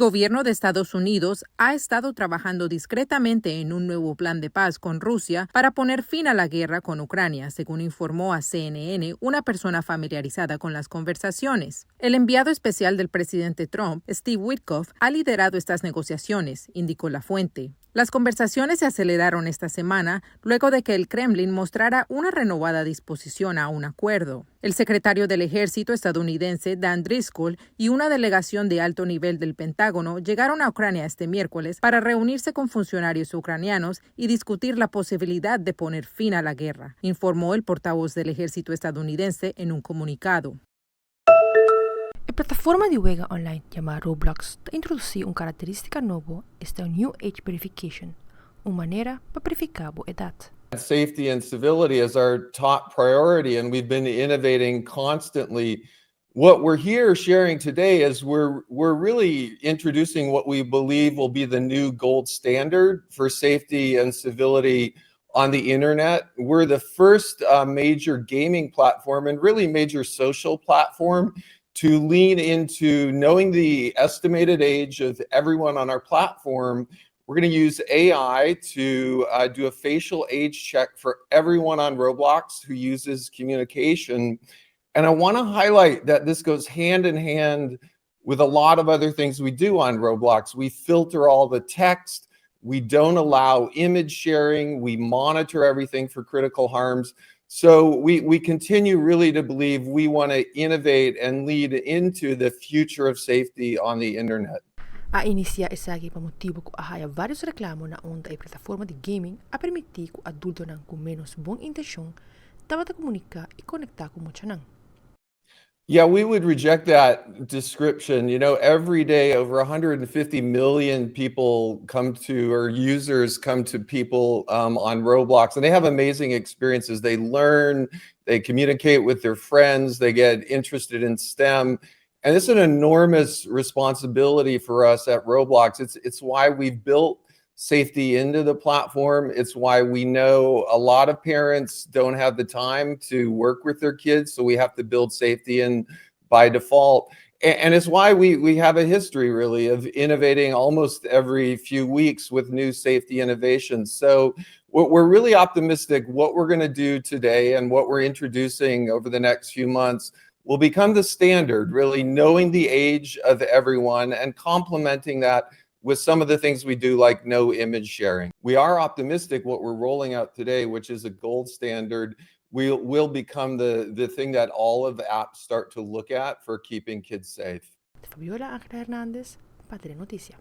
gobierno de Estados Unidos ha estado trabajando discretamente en un nuevo plan de paz con Rusia para poner fin a la guerra con Ucrania, según informó a CNN una persona familiarizada con las conversaciones. El enviado especial del presidente Trump, Steve Witkoff, ha liderado estas negociaciones, indicó la fuente. Las conversaciones se aceleraron esta semana luego de que el Kremlin mostrara una renovada disposición a un acuerdo. El secretario del Ejército estadounidense, Dan Driscoll, y una delegación de alto nivel del Pentágono llegaron a Ucrania este miércoles para reunirse con funcionarios ucranianos y discutir la posibilidad de poner fin a la guerra, informó el portavoz del Ejército estadounidense en un comunicado. A plataforma de wega online llamada Roblox introduci característica nobo, esta New Age Verification, manera para verificar a edad. Safety and civility is our top priority, and we've been innovating constantly. What we're here sharing today is we're really introducing what we believe will be the new gold standard for safety and civility on the internet. We're the first major gaming platform and really major social platform to lean into knowing the estimated age of everyone on our platform. We're going to use AI to do a facial age check for everyone on Roblox who uses communication. And I want to highlight that this goes hand in hand with a lot of other things we do on Roblox. We filter all the text. We don't allow image sharing. We monitor everything for critical harms. So we continue really to believe we want to innovate and lead into the future of safety on the internet. A inicia esagi pa motivo ko ahaya varios reklamo na onda ay plataforma de gaming a permitir ko adultonan com menos bom intencion dapat comunica e conectar com muchanan. Yeah, we would reject that description. You know, every day over 150 million people come to, or users come to people on Roblox, and they have amazing experiences. They learn, they communicate with their friends, they get interested in STEM. And it's an enormous responsibility for us at Roblox. It's why we've built safety into the platform. It's why we know a lot of parents don't have the time to work with their kids, so we have to build safety in by default. And it's why we have a history really of innovating almost every few weeks with new safety innovations. So we're really optimistic what we're going to do today and what we're introducing over the next few months will become the standard, really knowing the age of everyone and complementing that with some of the things we do, like no image sharing. We are optimistic what we're rolling out today, which is a gold standard, will become the thing that all of the apps start to look at for keeping kids safe. Fabiola Angela Hernandez, para Noticia.